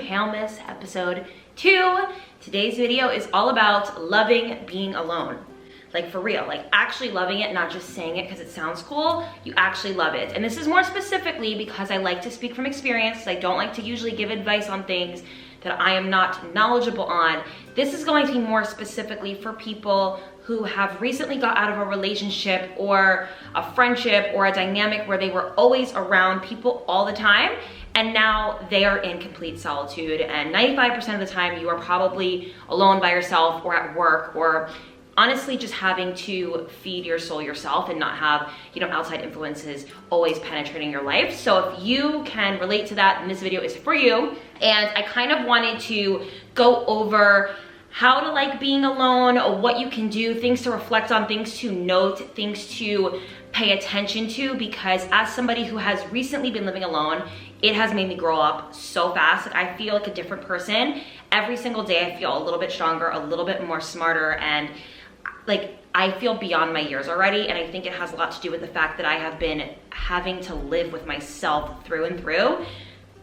Hail Miss episode 2. Today's video is all about loving being alone. Like for real, like actually loving it, not just saying it because it sounds cool. You actually love it. And this is more specifically because I like to speak from experience. I don't like to usually give advice on things that I am not knowledgeable on. This is going to be more specifically for people who have recently got out of a relationship or a friendship or a dynamic where they were always around people all the time, and now they are in complete solitude. And 95% of the time you are probably alone by yourself or at work, or honestly just having to feed your soul yourself and not have, outside influences always penetrating your life. So if you can relate to that, then this video is for you. And I kind of wanted to go over how to like being alone, what you can do, things to reflect on, things to note, things to pay attention to, because as somebody who has recently been living alone, it has made me grow up so fast. Like I feel like a different person. Every single day I feel a little bit stronger, a little bit more smarter, and like I feel beyond my years already. And I think it has a lot to do with the fact that I have been having to live with myself through and through.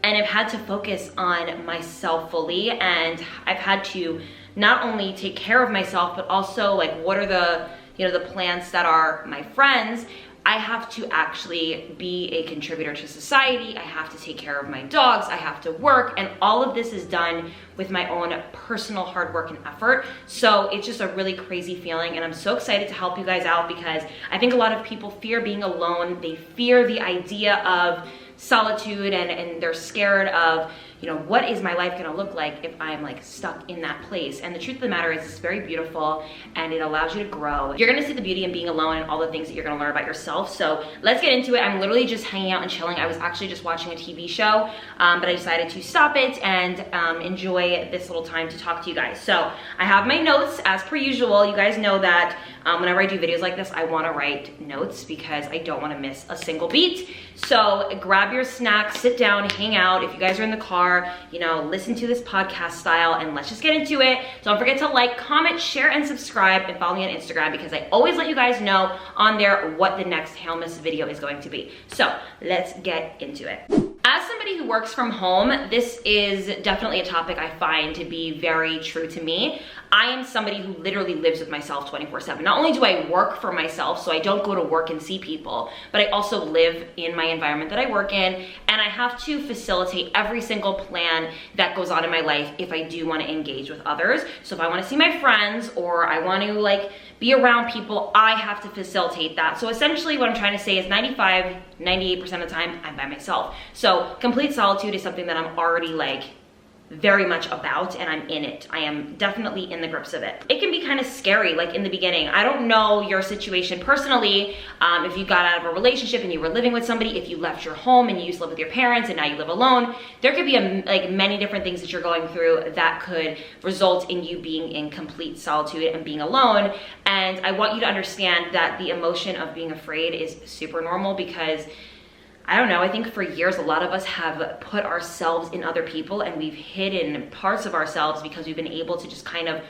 And I've had to focus on myself fully, and I've had to not only take care of myself, but also like what are the, the plants that are my friends. I have to actually be a contributor to society. I have to take care of my dogs. I have to work, and all of this is done with my own personal hard work and effort. So it's just a really crazy feeling, and I'm so excited to help you guys out because I think a lot of people fear being alone. They fear the idea of solitude, and they're scared of, what is my life gonna look like if I'm like stuck in that place? And the truth of the matter is it's very beautiful and it allows you to grow. You're gonna see the beauty in being alone and all the things that you're gonna learn about yourself. So let's get into it. I'm literally just hanging out and chilling. I was actually just watching a TV show, but I decided to stop it and enjoy this little time to talk to you guys. So I have my notes as per usual. You guys know that whenever I do videos like this, I wanna write notes because I don't wanna miss a single beat. So grab your snacks, sit down, hang out. If you guys are in the car, listen to this podcast style, and let's just get into it. Don't forget to like, comment, share, and subscribe, and follow me on Instagram because I always let you guys know on there what the next Hail Miss video is going to be. So let's get into it. As somebody who works from home, this is definitely a topic I find to be very true to me. I am somebody who literally lives with myself 24/7. Not only do I work for myself, so I don't go to work and see people, but I also live in my environment that I work in, and I have to facilitate every single plan that goes on in my life if I do want to engage with others. So if I want to see my friends or I want to like be around people, I have to facilitate that. So essentially what I'm trying to say is 98% of the time I'm by myself. So complete solitude is something that I'm already like very much about, and I'm in it. I am definitely in the grips of it. It can be kind of scary, like in the beginning. I don't know your situation personally, if you got out of a relationship and you were living with somebody, if you left your home and you used to live with your parents and now you live alone. There could be like many different things that you're going through that could result in you being in complete solitude and being alone. And I want you to understand that the emotion of being afraid is super normal because I don't know, I think for years a lot of us have put ourselves in other people, and we've hidden parts of ourselves because we've been able to just kind of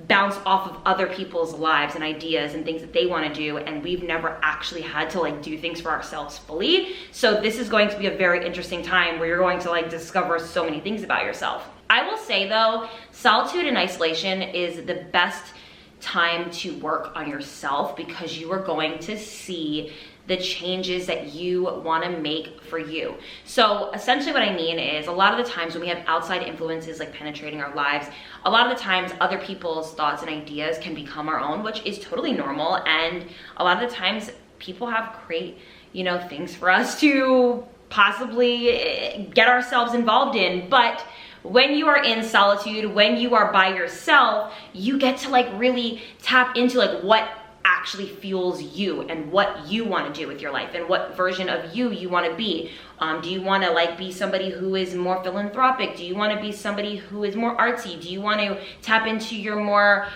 bounce off of other people's lives and ideas and things that they want to do, and we've never actually had to like do things for ourselves fully. So this is going to be a very interesting time where you're going to like discover so many things about yourself. I will say though, solitude and isolation is the best time to work on yourself because you are going to see the changes that you want to make for you. So essentially what I mean is a lot of the times when we have outside influences like penetrating our lives, a lot of the times other people's thoughts and ideas can become our own, which is totally normal. And a lot of the times people have great, things for us to possibly get ourselves involved in. But when you are in solitude, when you are by yourself, you get to like really tap into like what actually fuels you and what you want to do with your life and what version of you want to be. Do you want to like be somebody who is more philanthropic? Do you want to be somebody who is more artsy? Do you want to tap into your more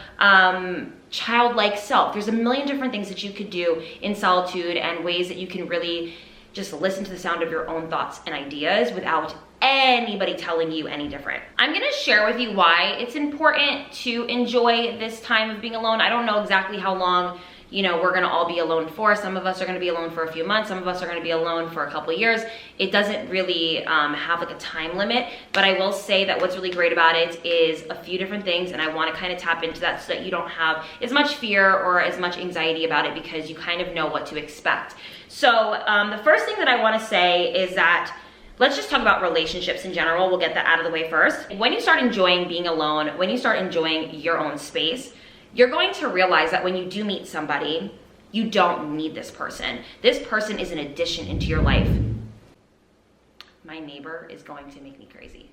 childlike self? There's a million different things that you could do in solitude and ways that you can really just listen to the sound of your own thoughts and ideas without anybody telling you any different. I'm gonna share with you why it's important to enjoy this time of being alone. I don't know exactly how long you know, we're gonna all be alone for. Some of us are gonna be alone for a few months. Some of us are gonna be alone for a couple of years. It doesn't really have like a time limit, but I will say that what's really great about it is a few different things, and I wanna kind of tap into that so that you don't have as much fear or as much anxiety about it, because you kind of know what to expect. So the first thing that I wanna say is that let's just talk about relationships in general. We'll get that out of the way first. When you start enjoying being alone, when you start enjoying your own space, you're going to realize that when you do meet somebody, you don't need this person. This person is an addition into your life. My neighbor is going to make me crazy.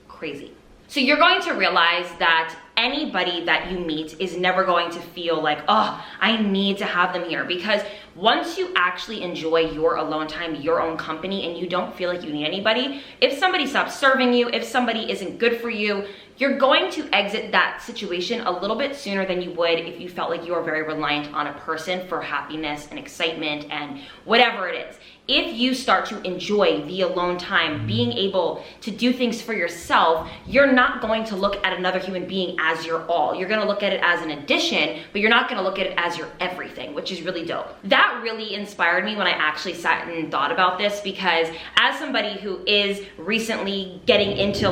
Crazy. So you're going to realize that anybody that you meet is never going to feel like, oh, I need to have them here. Because once you actually enjoy your alone time, your own company, and you don't feel like you need anybody, if somebody stops serving you, if somebody isn't good for you, you're going to exit that situation a little bit sooner than you would if you felt like you were very reliant on a person for happiness and excitement and whatever it is. If you start to enjoy the alone time, being able to do things for yourself, you're not going to look at another human being as your all. You're gonna look at it as an addition, but you're not gonna look at it as your everything, which is really dope. That really inspired me when I actually sat and thought about this, because as somebody who is recently getting into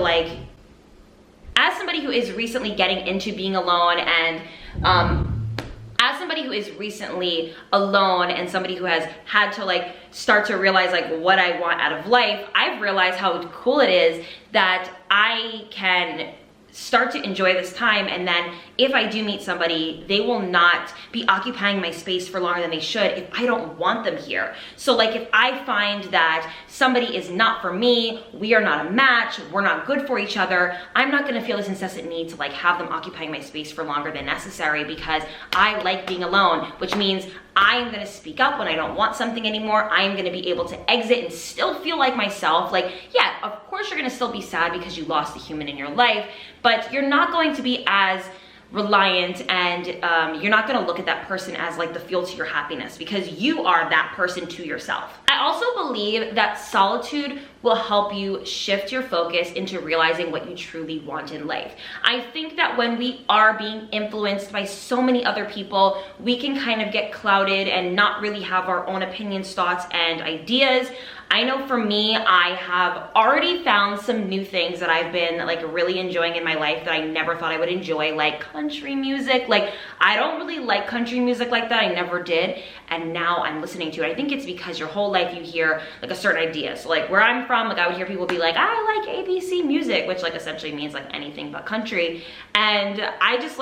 being alone, and as somebody who is recently alone and somebody who has had to start to realize what I want out of life, I've realized how cool it is that I can start to enjoy this time, and then if I do meet somebody, they will not be occupying my space for longer than they should if I don't want them here. So if I find that somebody is not for me, we are not a match, we're not good for each other, I'm not gonna feel this incessant need to have them occupying my space for longer than necessary, because I like being alone, which means I'm gonna speak up when I don't want something anymore. I'm gonna be able to exit and still feel like myself. Yeah, of course you're gonna still be sad because you lost a human in your life, but you're not going to be as reliant, and you're not gonna look at that person as the fuel to your happiness, because you are that person to yourself. I also believe that solitude will help you shift your focus into realizing what you truly want in life. I think that when we are being influenced by so many other people, we can kind of get clouded and not really have our own opinions, thoughts, and ideas. I know for me, I have already found some new things that I've been really enjoying in my life that I never thought I would enjoy, like country music. I don't really like country music like that, I never did, and now I'm listening to it. I think it's because your whole life you hear a certain idea. So where I'm from, I would hear people be like, I like ABC music, which essentially means anything but country. And I just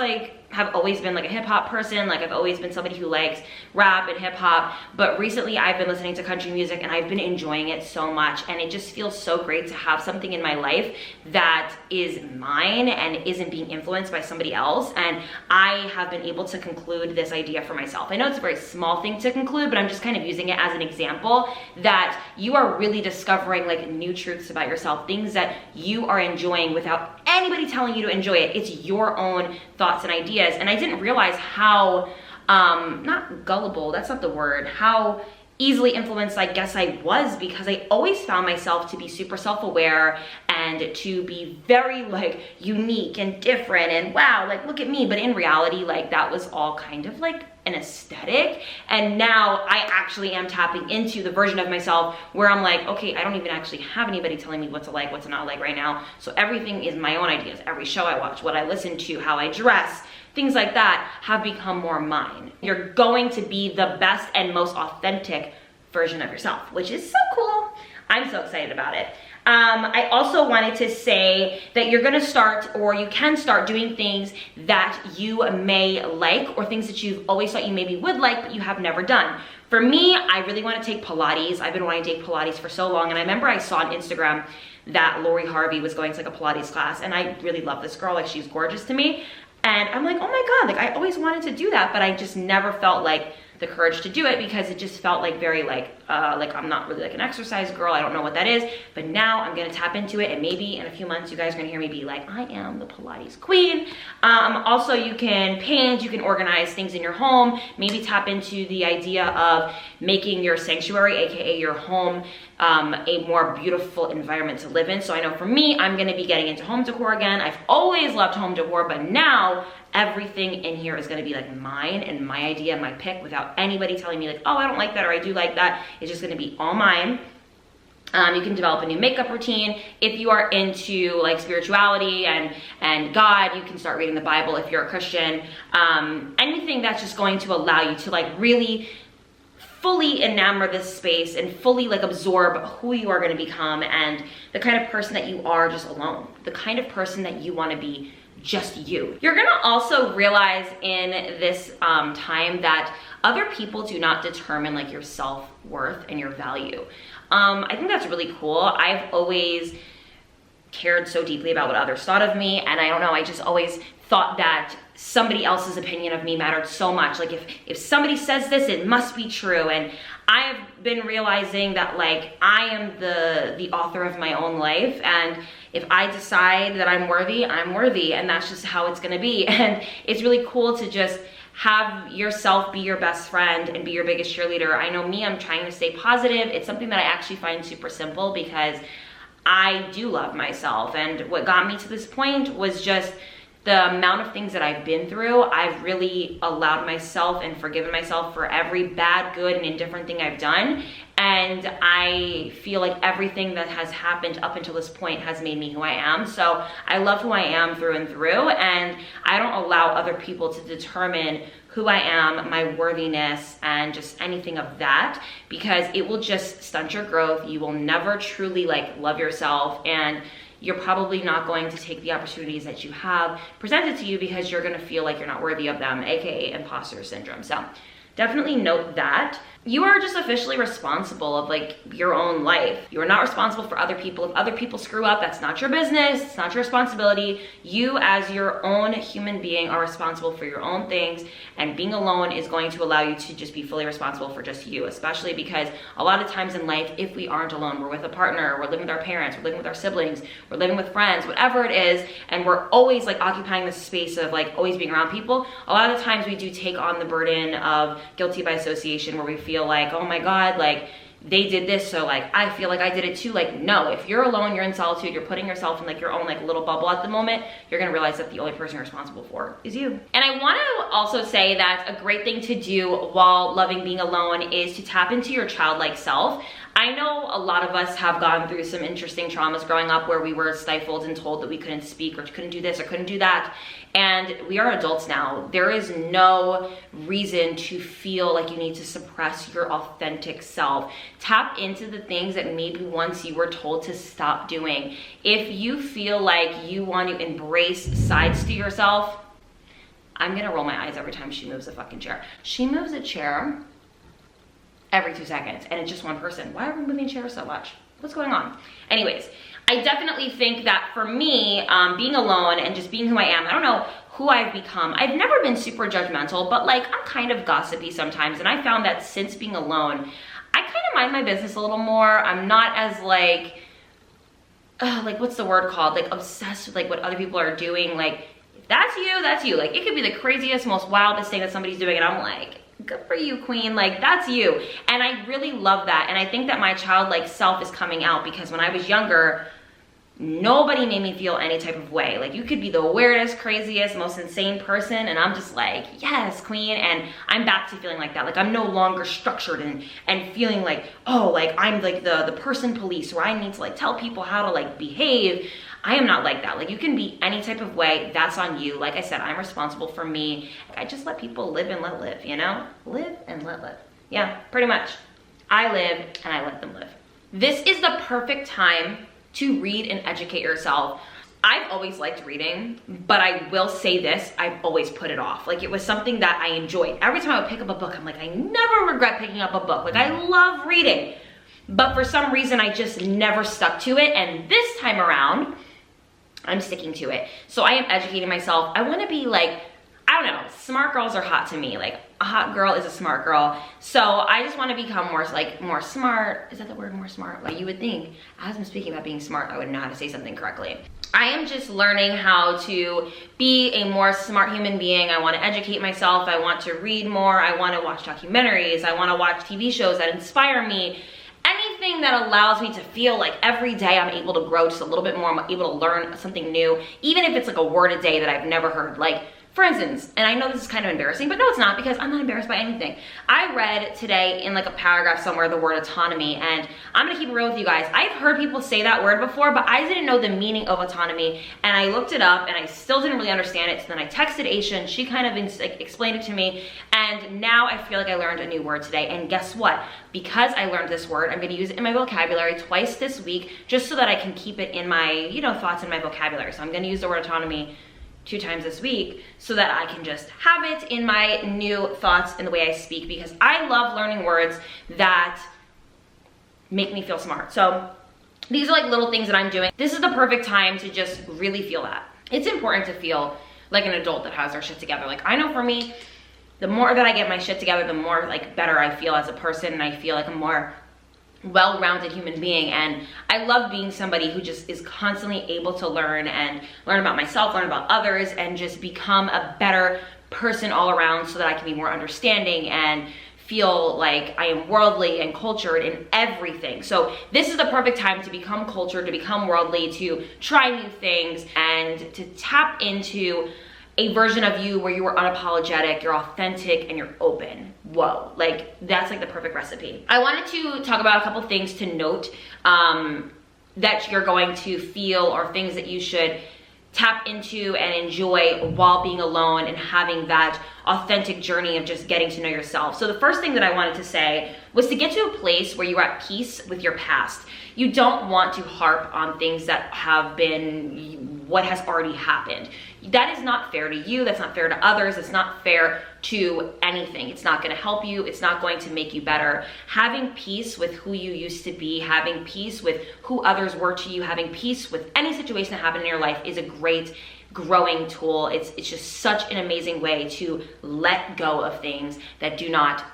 have always been a hip hop person. I've always been somebody who likes rap and hip hop, but recently I've been listening to country music and I've been enjoying it so much, and it just feels so great to have something in my life that is mine and isn't being influenced by somebody else. And I have been able to conclude this idea for myself. I know it's a very small thing to conclude, but I'm just kind of using it as an example that you are really discovering new truths about yourself, things that you are enjoying without anybody telling you to enjoy it. It's your own thoughts and ideas. And I didn't realize how, not gullible, that's not the word, how easily influenced I guess I was, because I always found myself to be super self-aware and to be very unique and different and wow, look at me. But in reality, that was all kind of an aesthetic. And now I actually am tapping into the version of myself where I'm okay, I don't even actually have anybody telling me what to like, what to not like right now. So everything is my own ideas. Every show I watch, what I listen to, how I dress, things like that have become more mine. You're going to be the best and most authentic version of yourself, which is so cool. I'm so excited about it. I also wanted to say that you're gonna start, or you can start doing things that you may like, or things that you've always thought you maybe would like, but you have never done. For me, I really wanna take Pilates. I've been wanting to take Pilates for so long, and I remember I saw on Instagram that Lori Harvey was going to a Pilates class, and I really love this girl, she's gorgeous to me. And I'm oh my God, I always wanted to do that, but I just never felt the courage to do it because it just felt like very like I'm not really like an exercise girl. I don't know what that is, but now I'm gonna tap into it, and maybe in a few months you guys are gonna hear me be like, I am the Pilates queen. Also, you can paint, you can organize things in your home, maybe tap into the idea of making your sanctuary, aka your home, a more beautiful environment to live in. So I know for me, I'm gonna be getting into home decor again. I've always loved home decor, but now everything in here is gonna be like mine and my idea, my pick, without anybody telling me like, oh, I don't like that or I do like that. It's just gonna be all mine. You can develop a new makeup routine. If you are into like spirituality and God, you can start reading the Bible if you're a Christian. Anything that's just going to allow you to like really fully enamor this space and fully like absorb who you are going to become and the kind of person that you are just alone, the kind of person that you want to be just you. You're going to also realize in this time that other people do not determine like your self-worth and your value. I think that's really cool. I've always cared so deeply about what others thought of me, and I don't know, I just always thought that somebody else's opinion of me mattered so much. Like if somebody says this, it must be true. And I've been realizing that like I am the author of my own life, and if I decide that I'm worthy, and that's just how it's gonna be. And it's really cool to just have yourself be your best friend and be your biggest cheerleader. I know me, I'm trying to stay positive. It's something that I actually find super simple because I do love myself. And what got me to this point was just the amount of things that I've been through. I've really allowed myself and forgiven myself for every bad, good, and indifferent thing I've done. And I feel like everything that has happened up until this point has made me who I am. So I love who I am through and through, and I don't allow other people to determine who I am, my worthiness, and just anything of that, because it will just stunt your growth. You will never truly like love yourself, and you're probably not going to take the opportunities that you have presented to you because you're gonna feel like you're not worthy of them, aka imposter syndrome. So definitely note that. You are just officially responsible of like your own life. You are not responsible for other people. If other people screw up, that's not your business. It's not your responsibility. You as your own human being are responsible for your own things, and being alone is going to allow you to just be fully responsible for just you, especially because a lot of times in life, if we aren't alone, we're with a partner, we're living with our parents, we're living with our siblings, we're living with friends, whatever it is, and we're always like occupying this space of like always being around people. A lot of times we do take on the burden of guilty by association, where we feel like, oh my God, like they did this, so like I feel like I did it too. Like no, if you're alone, you're in solitude, you're putting yourself in like your own like little bubble at the moment, you're gonna realize that the only person you're responsible for is you. And I want to also say that a great thing to do while loving being alone is to tap into your childlike self. I know a lot of us have gone through some interesting traumas growing up where we were stifled and told that we couldn't speak or couldn't do this or couldn't do that. And we are adults now. There is no reason to feel like you need to suppress your authentic self. Tap into the things that maybe once you were told to stop doing. If you feel like you want to embrace sides to yourself, I'm gonna roll my eyes every time she moves a fucking chair. She moves a chair every 2 seconds, and it's just one person. Why are we moving chairs so much? What's going on? Anyways, I definitely think that for me, being alone and just being who I am, I don't know who I've become. I've never been super judgmental, but like I'm kind of gossipy sometimes, and I found that since being alone, I kind of mind my business a little more. I'm not as like what's the word called? Like obsessed with like what other people are doing. Like if that's you, that's you. Like it could be the craziest, most wildest thing that somebody's doing, and I'm like, good for you, queen, like that's you. And I really love that, and I think that my childlike self is coming out because when I was younger, nobody made me feel any type of way. Like you could be the weirdest, craziest, most insane person, and I'm just like, yes, queen. And I'm back to feeling like that. Like I'm no longer structured and feeling like, oh, like I'm like the person police where I need to like tell people how to like behave. I am not like that. Like you can be any type of way, that's on you. Like I said, I'm responsible for me. I just let people live and let live, you know? Live and let live. Yeah, pretty much. I live and I let them live. This is the perfect time to read and educate yourself. I've always liked reading, but I will say this, I've always put it off. Like it was something that I enjoyed. Every time I would pick up a book, I'm like, I never regret picking up a book. Like I love reading, but for some reason I just never stuck to it. And this time around, I'm sticking to it. So I am educating myself. I want to be like, I don't know, smart girls are hot to me. Like, a hot girl is a smart girl. So I just want to become more smart. Is that the word, more smart? Like, you would think, as I'm speaking about being smart, I would know how to say something correctly. I am just learning how to be a more smart human being. I want to educate myself. I want to read more. I want to watch documentaries. I want to watch TV shows that inspire me. Anything that allows me to feel like every day I'm able to grow just a little bit more. I'm able to learn something new, even if it's like a word a day that I've never heard. Like, for instance, and I know this is kind of embarrassing, but no, it's not, because I'm not embarrassed by anything. I read today in like a paragraph somewhere the word autonomy, and I'm gonna keep it real with you guys. I've heard people say that word before, but I didn't know the meaning of autonomy, and I looked it up and I still didn't really understand it. So then I texted Aisha and she kind of explained it to me, and now I feel like I learned a new word today. And guess what? Because I learned this word, I'm gonna use it in my vocabulary twice this week, just so that I can keep it in my, you know, thoughts in my vocabulary. So I'm gonna use the word autonomy 2 times this week so that I can just have it in my new thoughts in the way I speak, because I love learning words that make me feel smart. So these are like little things that I'm doing. This is the perfect time to just really feel that. It's important to feel like an adult that has their shit together. Like, I know for me, the more that I get my shit together, the more like better I feel as a person, and I feel like a more well-rounded human being. And I love being somebody who just is constantly able to learn about myself, learn about others, and just become a better person all around, so that I can be more understanding and feel like I am worldly and cultured in everything. So this is the perfect time to become cultured, to become worldly, to try new things, and to tap into a version of you where you are unapologetic, you're authentic, and you're open. Whoa, like, that's like the perfect recipe. I wanted to talk about a couple things to note that you're going to feel, or things that you should tap into and enjoy while being alone and having that authentic journey of just getting to know yourself. So the first thing that I wanted to say was to get to a place where you're at peace with your past. You don't want to harp on things that have been what has already happened. That is not fair to you. That's not fair to others. It's not fair to anything. It's not going to help you. It's not going to make you better. Having peace with who you used to be, having peace with who others were to you, having peace with any situation that happened in your life is a great growing tool. It's just such an amazing way to let go of things that do not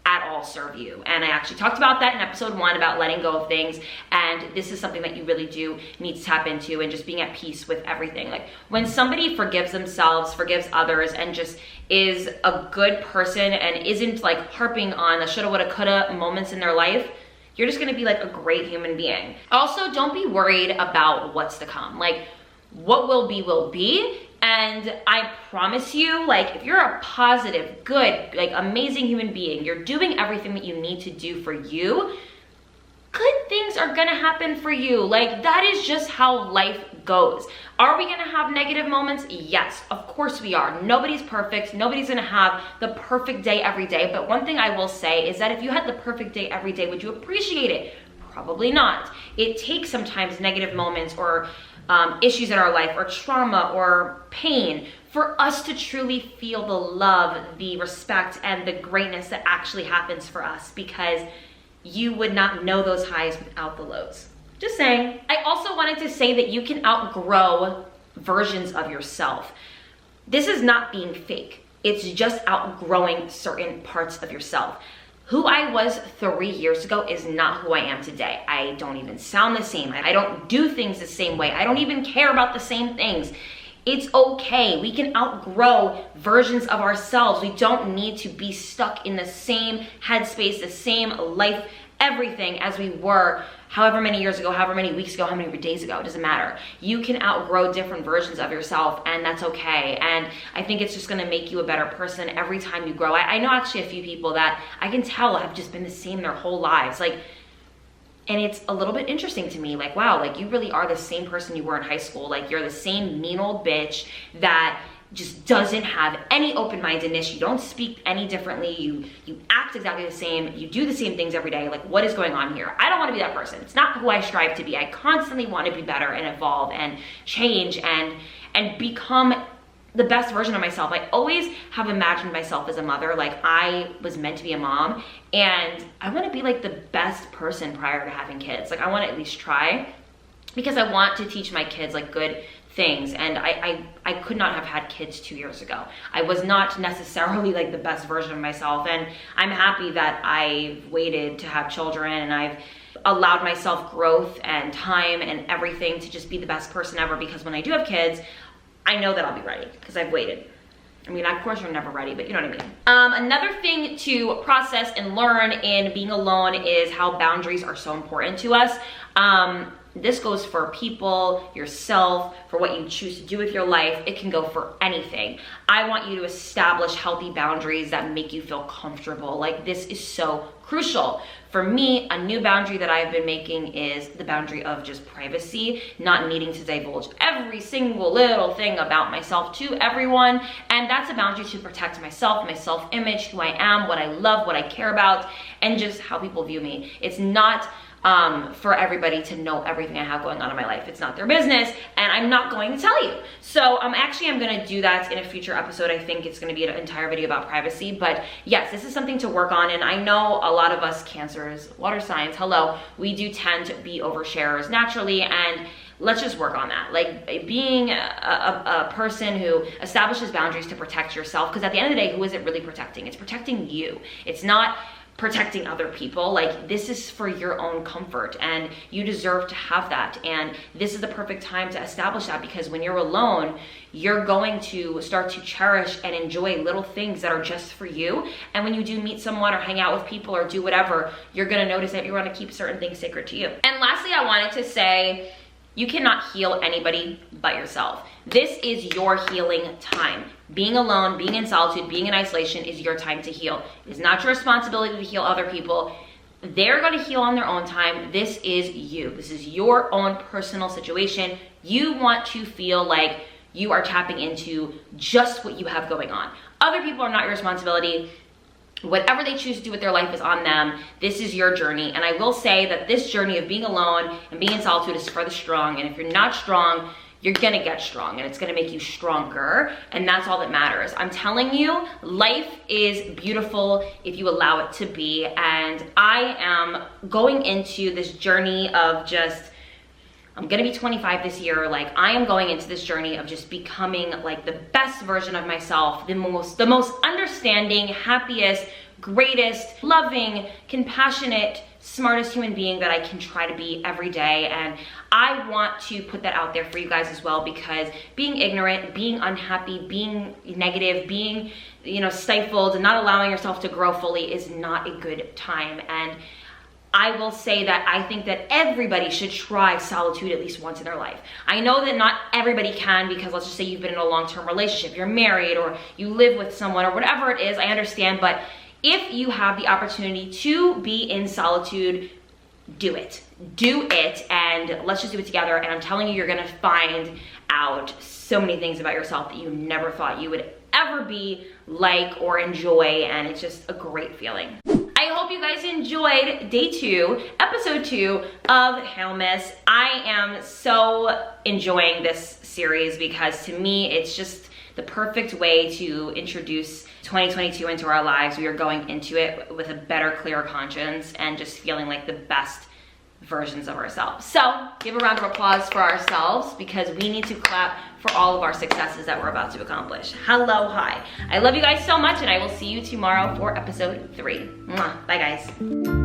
at all serve you. And I actually talked about that in episode 1 about letting go of things, and this is something that you really do need to tap into, and just being at peace with everything. Like, when somebody forgives themselves, forgives others, and just is a good person and isn't like harping on the shoulda, woulda, coulda moments in their life, you're just gonna be like a great human being. Also, don't be worried about what's to come. Like, what will be. And I promise you, like, if you're a positive, good, like, amazing human being, you're doing everything that you need to do for you, good things are gonna happen for you. Like, that is just how life goes. Are we gonna have negative moments? Yes, of course we are. Nobody's perfect. Nobody's gonna have the perfect day every day. But one thing I will say is that if you had the perfect day every day, would you appreciate it? Probably not. It takes sometimes negative moments or issues in our life, or trauma or pain, for us to truly feel the love, the respect, and the greatness that actually happens for us, because you would not know those highs without the lows. Just saying. I also wanted to say that you can outgrow versions of yourself. This is not being fake. It's just outgrowing certain parts of yourself. Who I was 3 years ago is not who I am today. I don't even sound the same. I don't do things the same way. I don't even care about the same things. It's okay. We can outgrow versions of ourselves. We don't need to be stuck in the same headspace, the same life, everything as we were however many years ago, however many weeks ago, how many days ago. It doesn't matter. You can outgrow different versions of yourself, and that's okay. And I think it's just gonna make you a better person every time you grow. I know actually a few people that I can tell have just been the same their whole lives. Like, and it's a little bit interesting to me, like, wow, like, you really are the same person you were in high school. Like, you're the same mean old bitch that just doesn't have any open-mindedness. You don't speak any differently. You act exactly the same. You do the same things every day. Like, what is going on here? I don't want to be that person. It's not who I strive to be. I constantly want to be better and evolve and change and become the best version of myself. I always have imagined myself as a mother. Like, I was meant to be a mom, and I want to be like the best person prior to having kids. Like, I want to at least try, because I want to teach my kids like good things, and I could not have had kids 2 years ago. I was not necessarily like the best version of myself, and I'm happy that I've waited to have children, and I've allowed myself growth and time and everything to just be the best person ever, because when I do have kids, I know that I'll be ready because I've waited. I mean, of course you're never ready, but you know what I mean. Another thing to process and learn in being alone is how boundaries are so important to us. This goes for people, yourself, for what you choose to do with your life. It can go for anything. I want you to establish healthy boundaries that make you feel comfortable. Like, this is so crucial. For me, a new boundary that I've been making is the boundary of just privacy, not needing to divulge every single little thing about myself to everyone. And that's a boundary to protect myself, my self-image, who I am, what I love, what I care about, and just how people view me. It's not for everybody to know everything I have going on in my life. It's not their business, and I'm not going to tell you. So I'm going to do that in a future episode. I think it's going to be an entire video about privacy, but yes, this is something to work on. And I know a lot of us Cancers, water signs, hello, we do tend to be oversharers naturally, and let's just work on that. Like, being a person who establishes boundaries to protect yourself, because at the end of the day, who is it really protecting? It's protecting you. It's not protecting other people. Like, this is for your own comfort, and you deserve to have that. And this is the perfect time to establish that, because when you're alone, you're going to start to cherish and enjoy little things that are just for you. And when you do meet someone or hang out with people or do whatever, you're going to notice that you want to keep certain things sacred to you. And lastly, I wanted to say, you cannot heal anybody but yourself. This is your healing time. Being alone, being in solitude, being in isolation is your time to heal. It is not your responsibility to heal other people. They're going to heal on their own time. This is you. This is your own personal situation. You want to feel like you are tapping into just what you have going on. Other people are not your responsibility. Whatever they choose to do with their life is on them. This is your journey. And I will say that this journey of being alone and being in solitude is for the strong. And if you're not strong, you're gonna get strong, and it's gonna make you stronger. And that's all that matters. I'm telling you, life is beautiful if you allow it to be. And I am going into this journey of just, I'm gonna be 25 this year. Like, I am going into this journey of just becoming like the best version of myself, the most understanding, happiest, greatest, loving, compassionate, smartest human being that I can try to be every day. And I want to put that out there for you guys as well, because being ignorant, being unhappy, being negative, being, stifled and not allowing yourself to grow fully is not a good time. And I will say that I think that everybody should try solitude at least once in their life. I know that not everybody can, because let's just say you've been in a long-term relationship, you're married, or you live with someone, or whatever it is, I understand. But if you have the opportunity to be in solitude, do it. Do it, and let's just do it together. And I'm telling you, you're gonna find out so many things about yourself that you never thought you would ever be like or enjoy, and it's just a great feeling. I hope you guys enjoyed day 2, episode 2 of Hail Miss. I am so enjoying this series, because to me, it's just the perfect way to introduce 2022 into our lives. We are going into it with a better, clearer conscience and just feeling like the best versions of ourselves. So give a round of applause for ourselves, because we need to clap for all of our successes that we're about to accomplish. Hello, hi. I love you guys so much, and I will see you tomorrow for episode 3. Mwah. Bye, guys.